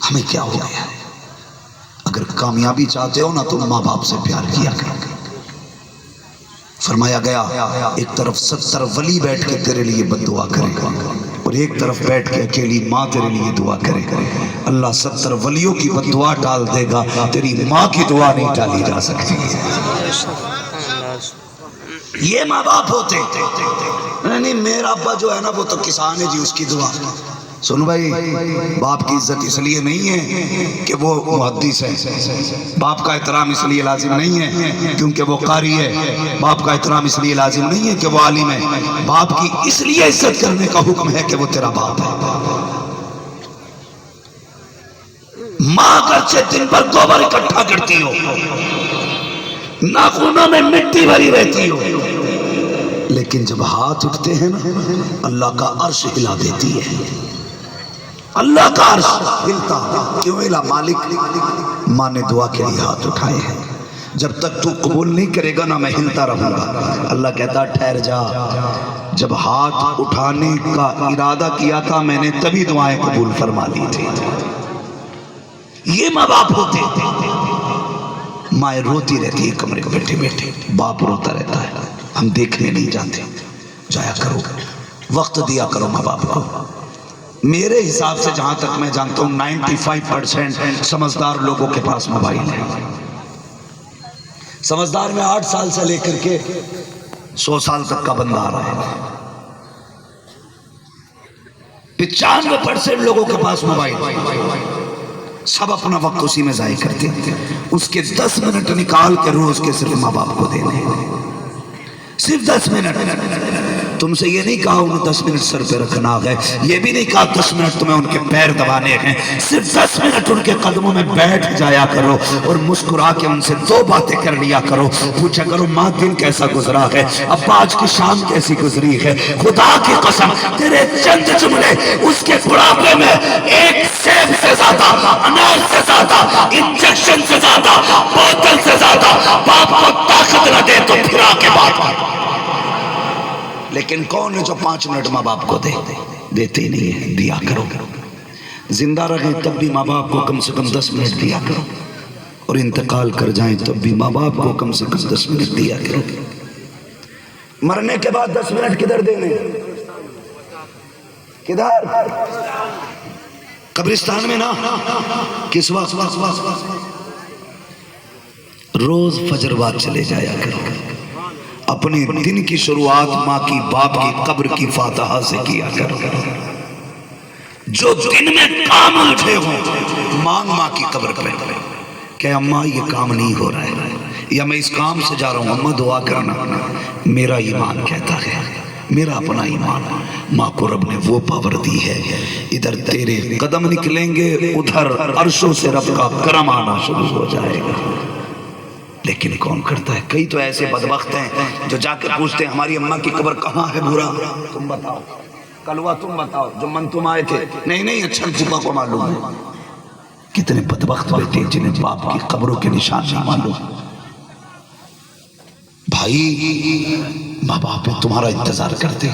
ہمیں کیا ہو گیا ہے؟ اگر کامیابی چاہتے ہو نا تو ماں باپ سے پیار کیا کرو. فرمایا گیا ایک طرف 70 ولی بیٹھ کے تیرے لیے بد دعا کرے گا، اور ایک طرف بیٹھ کے اکیلی ماں تیرے لیے دعا کرے گا. اللہ 70 ولیوں کی بد دعا ٹال دے گا، تیری ماں کی دعا نہیں ٹالی جا سکتی. یہ ماں باپ ہوتے. نہیں میرا ابا جو ہے نا وہ تو کسان ہے جی، اس کی دعا. سن بھائی، باپ کی عزت اس لیے نہیں ہے کہ وہ محدث ہے، باپ کا احترام اس لیے لازم نہیں ہے کیونکہ وہ قاری ہے، باپ کا احترام اس لیے لازم نہیں ہے کہ وہ عالم ہے. باپ کی اس لیے عزت کرنے کا حکم ہے کہ وہ تیرا باپ ہے. ماں اگرچہ دن بھر گوبر اکٹھا کرتی ہو، ناخنوں میں مٹی بھری رہتی ہو، لیکن جب ہاتھ اٹھتے ہیں نا اللہ کا عرش ہلا دیتی ہے. اللہ کا عرش ہلتا. کیوں ہلا؟ مالک ماں نے دعا کے لیے ہاتھ اٹھائے ہیں. جب تک تو قبول نہیں کرے گا نا میں ہلتا رہوں گا. اللہ کہتا ٹھہر جا، جب ہاتھ اٹھانے کا ارادہ کیا تھا میں نے تبھی دعائیں قبول فرما دی تھی. یہ ماں باپ ہوتے. مائیں روتی رہتی ہے کمرے کو بیٹھے بیٹھے، باپ روتا رہتا ہے، ہم دیکھنے نہیں جاتے. جایا کرو، وقت دیا کرو ماں باپ کو. میرے حساب سے جہاں تک میں جانتا ہوں 95% سمجھدار لوگوں کے پاس موبائل ہے. سمجھدار میں 8 سال سے لے کر کے 100 سال تک کا بندہ آ رہا ہے. 95% لوگوں کے پاس موبائل. سب اپنا وقت اسی میں ضائع کرتے ہیں. اس کے 10 منٹ نکال کے روز کے صرف ماں باپ کو دینے، صرف 10 منٹ. تم سے یہ نہیں کہا انہیں 10 منٹ سر پہ رکھنا ہے، یہ بھی نہیں کہا 10 منٹ تمہیں ان کے پیر دبانے ہیں. صرف 10 منٹ ان کے قدموں میں بیٹھ جایا کرو اور مسکرا کے ان سے 2 باتیں کر لیا کرو. پوچھا کرو ماں دن کیسا گزرا ہے، ابا آج کی شام کیسی گزری ہے. خدا کی قسم تیرے چند جملے اس کے بڑھاپے میں ایک سیب سے زیادہ، انار سے زیادہ، انجیکشن سے زیادہ، بوتل سے زیادہ باپ کو طاقت نہ دے تو پھرا کے بات. لیکن کون ہے جو 5 منٹ ماں باپ کو دیتے ہی نہیں ہے. دیا کرو. زندہ رہیں تب بھی ماں باپ کو کم سے کم 10 منٹ دیا کرو، اور انتقال کر جائیں تب بھی ماں باپ کو کم سے کم 10 منٹ دیا کرو. مرنے کے بعد 10 منٹ کدھر دینے؟ کدھر؟ قبرستان میں نا. کس وقت؟ روز فجر بعد چلے جایا کرو. اپنے دن کی شروعات ماں کی باپ کی قبر کی فاتحہ سے کیا کرو. جو دن میں کام اٹھے ہوں مانگ ماں کی قبر پہ کہ اماں یہ کام نہیں ہو رہا ہے یا میں اس کام سے جا رہا ہوں، اماں دعا کرنا. میرا ایمان کہتا ہے، میرا اپنا ایمان، ماں کو رب نے وہ پاور دی ہے، ادھر تیرے قدم نکلیں گے ادھر عرشوں سے رب کا کرم آنا شروع ہو جائے گا. لیکن کون کرتا ہے؟ کئی تو ایسے بدبخت ہیں جو جا کے پوچھتے ہیں ہماری اماں کی قبر کہاں ہے بھورا؟ تم بتاؤ، کلوا تم بتاؤ، جو من تم آئے تھے. نہیں اچھا پھپھا کو معلوم ہے. کتنے بدبخت بیٹے جنہیں باپ کی قبروں کے نشان نہیں معلوم. بھائی ماں باپ تمہارا انتظار کرتے،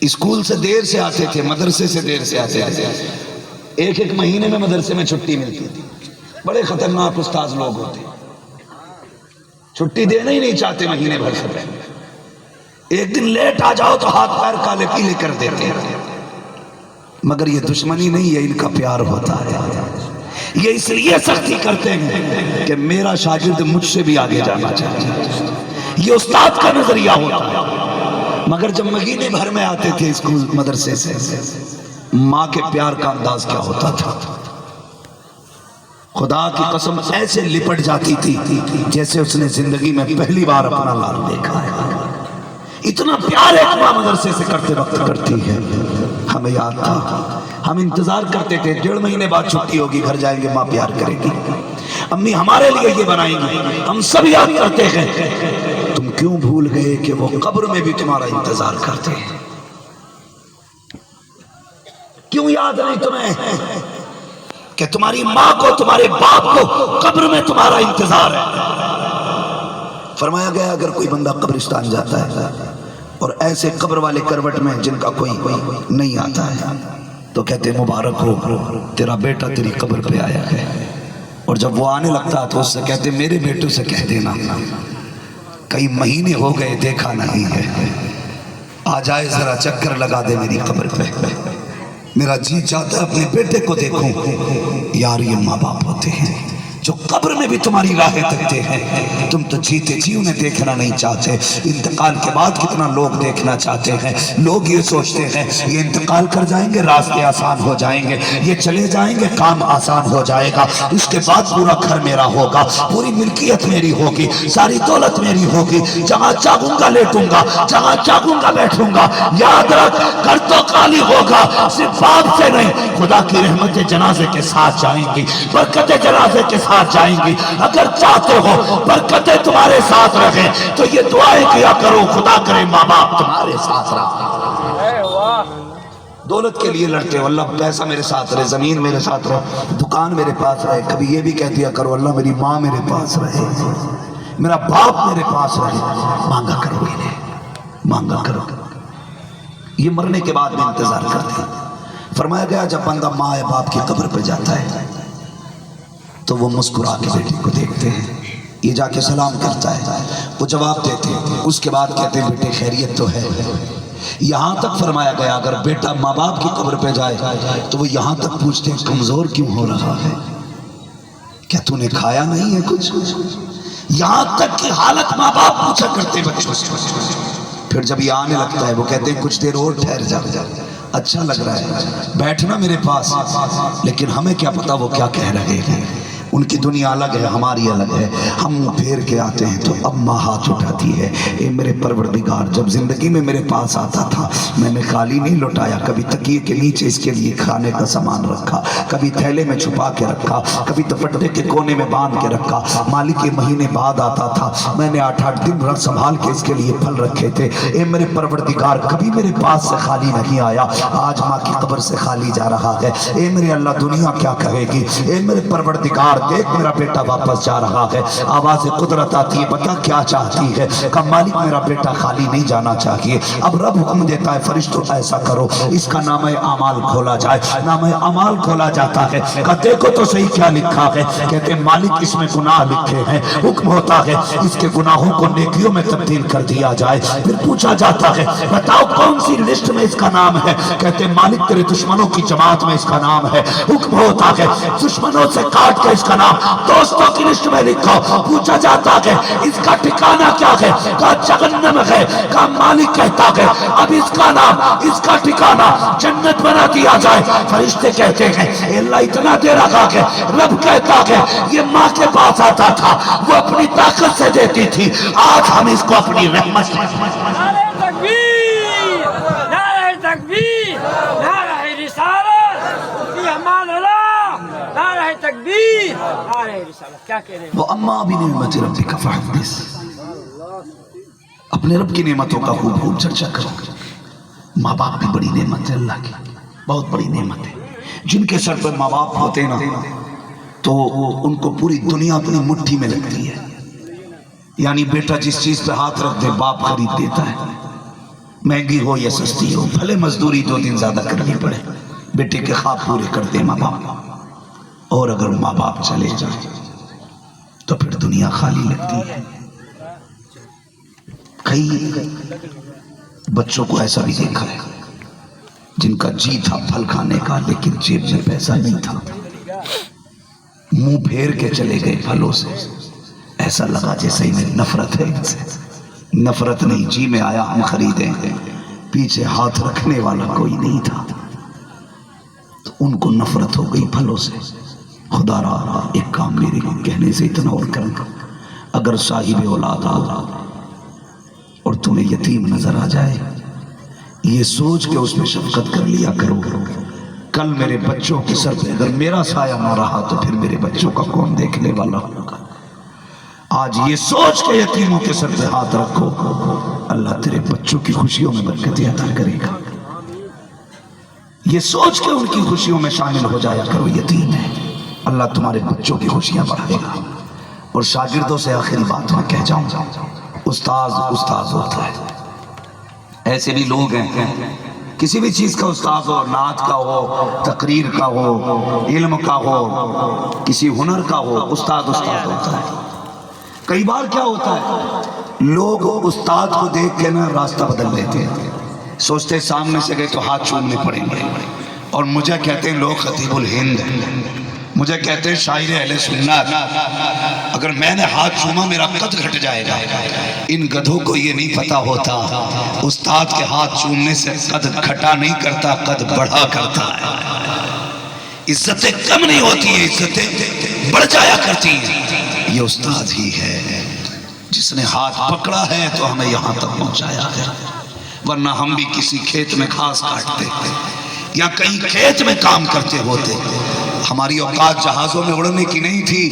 اسکول سے دیر سے آتے تھے، مدرسے سے دیر سے آتے تھے. ایک مہینے میں مدرسے میں چھٹی ملتی تھی. بڑے خطرناک استاذ لوگ ہوتے، چھٹی دینا ہی نہیں چاہتے مہینے بھر سے پہلے. ایک دن لیٹ آ جاؤ تو ہاتھ پیر کالے پیلے کر دیتے ہیں. مگر یہ دشمنی نہیں ہے، ان کا پیار ہوتا ہے. یہ اس لیے سختی کرتے ہیں کہ میرا شاگرد مجھ سے بھی آگے جانا چاہتا. یہ استاد کا نظریہ ہوتا ہے. مگر جب مہینے بھر میں آتے تھے اسکول مدرسے سے، ماں کے پیار کا انداز کیا ہوتا تھا؟ خدا کی قسم ایسے لپٹ جاتی تھی جیسے اس نے زندگی میں پہلی بار اپنا لال دیکھا ہے. اتنا پیار ایک ماں مدرسے سے کرتے وقت کرتی ہے. ہمیں یاد تھا، ہم انتظار کرتے تھے 1.5 مہینے بعد چھٹی ہوگی، گھر جائیں گے، ماں پیار کرے گی، امی ہمارے لیے یہ بنائیں گی. ہم سب یاد کرتے ہیں. تم کیوں بھول گئے کہ وہ قبر میں بھی تمہارا انتظار کرتے ہیں؟ کیوں یاد نہیں تمہیں کہ تمہاری ماں کو، تمہارے باپ کو قبر میں تمہارا انتظار ہے؟ فرمایا گیا اگر کوئی بندہ قبرستان جاتا ہے اور ایسے قبر والے کروٹ میں جن کا کوئی نہیں آتا ہے تو کہتے مبارک ہو تیرا بیٹا تیری قبر پہ آیا ہے. اور جب وہ آنے لگتا تو اس سے کہتے میرے بیٹوں سے کہہ دینا کئی مہینے ہو گئے دیکھا نہیں ہے، آ جائے ذرا چکر لگا دے میری قبر پہ. میرا جی چاہتا ہے اپنے بیٹے کو دیکھوں. یار یہ ماں باپ ہوتے ہیں جو قبر میں بھی تمہاری راہیں تکتے ہیں. تم تو جیتے جی انہیں دیکھنا نہیں چاہتے، انتقال کے بعد کتنا لوگ دیکھنا چاہتے ہیں. لوگ یہ سوچتے ہیں یہ انتقال کر جائیں گے راستے آسان ہو جائیں گے، یہ چلے جائیں گے کام آسان ہو جائے گا، اس کے بعد پورا گھر میرا ہوگا، پوری ملکیت میری ہوگی، ساری دولت میری ہوگی، جہاں چاہوں گا لیٹوں گا، جہاں چاہوں گا بیٹھوں گا. یاد رکھ گھر تو خالی ہوگا، صرف باپ سے نہیں، خدا کی رحمتیں جنازے کے ساتھ جائیں گی، برکتیں جنازے کے ساتھ جائیں گی. اگر چاہتے ہو برکتیں تمہارے ساتھ رہیں تو یہ دعائیں کیا کرو خدا کرے ماں باپ تمہارے ساتھ رہے. دولت کے لیے لڑتے ہو، اللہ پیسہ میرے ساتھ رہے، زمین میرے ساتھ رہے، دکان میرے پاس رہے. کبھی یہ بھی کہہ دیا کرو اللہ میری ماں میرے پاس رہے، میرا باپ میرے پاس رہے. مانگا کرو انہیں، مانگا کرو. یہ مرنے کے بعد بھی انتظار کرتے ہیں. فرمایا گیا جب بندہ ماں باپ کی قبر پہ جاتا ہے تو وہ مسکرا کے بیٹے کو دیکھتے ہیں، یہ جا کے سلام کرتا ہے، وہ جواب دیتے ہیں، اس کے بعد کہتے ہیں بیٹے خیریت تو ہے. یہاں تک فرمایا گیا اگر بیٹا ماں باپ کی قبر پہ جائے تو وہ یہاں تک پوچھتے ہیں کمزور کیوں ہو رہا ہے، کیا تو نے کھایا نہیں ہے کچھ؟ یہاں تک کی حالت ماں باپ پوچھا کرتے بچوں. پھر جب یہ آنے لگتا ہے وہ کہتے ہیں کچھ دیر اور ٹھہر جا، اچھا لگ رہا ہے بیٹھنا میرے پاس، لیکن ہمیں کیا پتا وہ کیا کہہ رہے ہیں. ان کی دنیا الگ ہے، ہماری الگ ہے. ہم پھیر کے آتے ہیں تو اب ماں ہاتھ اٹھاتی ہے، اے میرے پروردگار جب زندگی میں میرے پاس آتا تھا میں نے خالی نہیں لوٹایا، کبھی تکیے کے نیچے اس کے لیے کھانے کا سامان رکھا، کبھی تھیلے میں چھپا کے رکھا، کبھی دوپٹے کے کونے میں باندھ کے رکھا. مالک کے مہینے بعد آتا تھا میں نے 8-8 دن رکھ سنبھال کے اس کے لیے پھل رکھے تھے. اے میرے پروردگار کبھی میرے پاس سے خالی نہیں آیا، آج ماں کی قبر سے خالی جا رہا ہے. اے میرے اللہ دنیا کیا کہے گی؟ اے میرے پروردگار دیکھ میرا بیٹا واپس جا رہا ہے. آواز قدرت آتی ہے, بتا کیا چاہتی ہے؟ کہ مالک میرا بیٹا خالی نہیں جانا چاہیے. اب رب حکم دیتا ہے فرشتوں ایسا کرو اس کا نام اعمال کھولا جائے. نام اعمال کھولا جاتا ہے. کہ دیکھو تو صحیح کیا لکھا ہے. کہتے ہیں مالک اس میں گناہ لکھے ہیں. حکم ہوتا ہے اس کے گناہوں کو نیکیوں میں تبدیل کر دیا جائے. پھر پوچھا جاتا ہے بتاؤ کون سی لسٹ میں اس کا نام ہے؟ کہتے ہیں مالک تیرے دشمنوں کی جماعت میں اس کا نام ہے. حکم ہوتا ہے دشمنوں سے کاٹ کے اس کا نام دوستوں کی لسٹ میں لکھو. پوچھا جاتا ہے اس کا ٹھکانہ کیا ہے؟ کہا جہنم ہے. کہا مالک کہتا ہے اب اس کا نام اس کا ٹھکانہ جنت بنا دیا جائے. فرشتے کہتے ہیں اے اللہ اتنا دے رہا ہے. رب کہتا ہے یہ ماں کے پاس آتا تھا وہ اپنی طاقت سے دیتی تھی, آج ہم اس کو اپنی رحمت سے. نعرہ تکبیر, نعرہ تکبیر, نعرہ رسالت, فی امان اللہ, نعرہ تکبیر, نعرہ رسالت. کیا کہہ رہے ہیں؟ وَأَمَّا بِنِعْمَتِ رَبِّكَ فَحَدِّثْ. اپنے رب کی نعمتوں کا خوب خوب چرچا کرو. ماں باپ بھی بڑی نعمت ہے اللہ کی, بہت بڑی نعمت ہے. جن کے سر پر ماں باپ ہوتے نا تو ان کو پوری دنیا اپنی مٹھی میں لگتی ہے. یعنی بیٹا جس چیز پہ ہاتھ رکھ دے باپ خرید دیتا ہے, مہنگی ہو یا سستی ہو, بھلے مزدوری 2 دن زیادہ کرنی پڑے, بیٹے کے خواب پورے کر دے ماں باپ. اور اگر ماں باپ چلے جائیں تو پھر دنیا خالی لگتی ہے. کئی بچوں کو ایسا بھی دیکھا ہے جن کا جی تھا پھل کھانے کا لیکن جیب میں پیسہ نہیں تھا, منہ پھیر کے چلے گئے پھلوں سے. ایسا لگا جیسے انہیں نفرت ہے ان سے. نفرت نہیں, جی میں آیا ہم خریدیں, پیچھے ہاتھ رکھنے والا کوئی نہیں تھا تو ان کو نفرت ہو گئی پھلوں سے. خدا را ایک کام میرے کہنے سے اتنا اور کرنا, اگر صاحب اولاد آ اور تمہیں یتیم نظر آ جائے یہ سوچ کے اس میں شفقت کر لیا کرو کل میرے بچوں کے سر پہ اگر میرا سایہ نہ رہا تو پھر میرے بچوں کا کون دیکھنے والا ہوگا. آج یہ سوچ کے یتیموں کے سر پہ ہاتھ رکھو, اللہ تیرے بچوں کی خوشیوں میں برکتیں عطا کرے گا. یہ سوچ کے ان کی خوشیوں میں شامل ہو جایا کرو. یتیم ہے, اللہ تمہارے بچوں کی خوشیاں بڑھائے گا. اور شاگردوں سے آخری بات میں کہہ جاؤں, استاذ استاذ ہوتا ہے. ایسے بھی لوگ ہیں کسی بھی چیز کا استاذ ہو, نعت کا ہو, تقریر کا ہو, علم کا ہو, کسی ہنر کا ہو, استاد استاد ہوتا ہے. کئی بار کیا ہوتا ہے لوگ استاد کو دیکھ کے نا راستہ بدل لیتے ہیں, سوچتے سامنے سے گئے تو ہاتھ چومنے پڑیں گے. اور مجھے کہتے ہیں لوگ خطیب الہند, مجھے کہتے ہیں شاعر اہل سنت, اگر میں نے ہاتھ چوما میرا قد گھٹ جائے گا. ان گدھوں کو یہ نہیں پتا ہوتا استاد کے ہاتھ چومنے سے قد گھٹا نہیں کرتا, قد بڑھا کرتا ہے. عزتیں کم نہیں ہوتی ہیں, عزتیں بڑھ جایا کرتی ہیں. یہ استاد ہی ہے جس نے ہاتھ پکڑا ہے تو ہمیں یہاں تک پہنچایا ہے. ورنہ ہم بھی کسی کھیت میں گھاس کاٹتے یا کہیں کھیت میں کام کرتے ہوتے. ہماری اوقات جہازوں میں اڑنے کی نہیں تھی.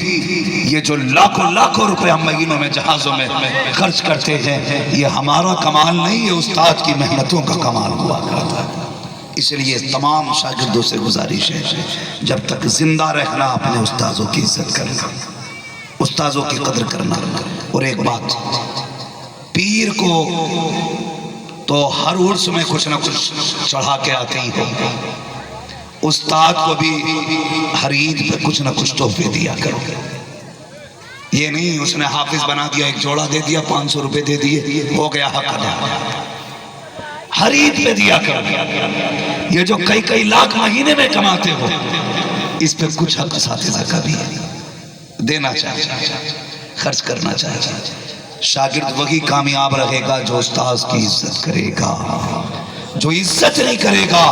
یہ جو لاکھوں لاکھوں روپے ہم مہینوں میں جہازوں میں خرچ کرتے ہیں یہ ہمارا کمال نہیں, یہ استاد کی محنتوں کا کمال ہوا کرتا ہے. اس لیے تمام شاگردوں سے گزارش ہے جب تک زندہ رہنا اپنے استاذوں کی عزت کرنا, استاذوں کی قدر کرنا. اور ایک بات, پیر کو تو ہر عرس میں کچھ نہ کچھ چڑھا کے آتے ہی ہو, استاد کو بھی ہر عید پہ کچھ نہ کچھ تحفے دیا کرو. یہ نہیں اس نے حافظ بنا دیا, ایک جوڑا دے دیا, 500 روپے دے دیے, ہو گیا حق ادا. ہر عید پہ دیا کرو. یہ جو کئی لاکھ مہینے میں کماتے ہو اس پہ کچھ حق اساتذہ کا بھی دینا چاہیے, خرچ کرنا چاہیے. شاگرد وہی کامیاب رہے گا جو استاذ کی عزت کرے گا. جو عزت نہیں کرے گا,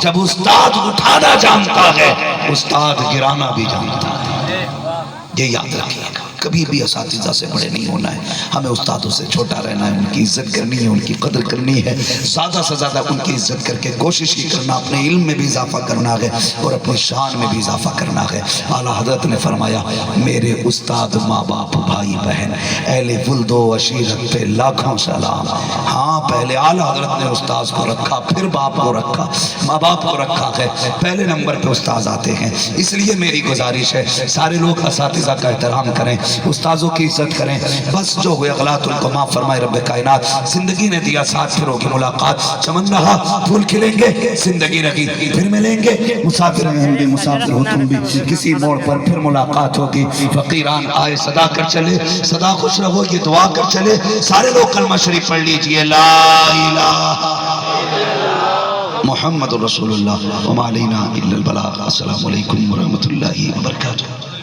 جب استاد اٹھانا جانتا ہے استاد گرانا بھی جانتا ہے. یہ یاد رکھیے گا. کبھی بھی اساتذہ سے بڑے نہیں ہونا ہے، ہمیں استادوں سے چھوٹا رہنا ہے، ان کی عزت کرنی ہے، ان کی قدر کرنی ہے، زیادہ سے زیادہ ان کی عزت کر کے کوشش ہی کرنا، اپنے علم میں بھی اضافہ کرنا ہے اور اپنی شان میں بھی اضافہ کرنا ہے۔ اعلیٰ حضرت نے فرمایا میرے استاد، ماں باپ، بھائی بہن، اہل ولد و عشیرت پہ لاکھوں سلام۔ ہاں پہلے اعلیٰ حضرت نے استاذ کو رکھا، پھر باپ کو رکھا، ماں باپ کو رکھا ہے، پہلے نمبر پہ استاذ آتے ہیں۔ اس لیے میری گزارش ہے سارے لوگ اساتذہ کا احترام کریں، استاذوں کی عزت کریں، بس جو ہوئے غلط ان کو معاف فرمائے رب کائنات۔ زندگی نے دیا ساتھ، پھر ہوگی ملاقات، چمن رہا پھول کھلیں گے، زندگی رہی پھر ملیں گے، مسافر ہیں ہم بھی، مسافر ہو تم بھی، کسی موڑ پر پھر ملاقات ہوگی۔ فقیران آئے صدا کر چلے، صدا خوش رہو یہ دعا کر چلے، سارے لوگ کلمہ شریف پڑھ لیجئے، لا الہ محمد رسول اللہ وما علینا الا البلاغ۔ السلام علیکم ورحمۃ اللہ وبرکاتہ۔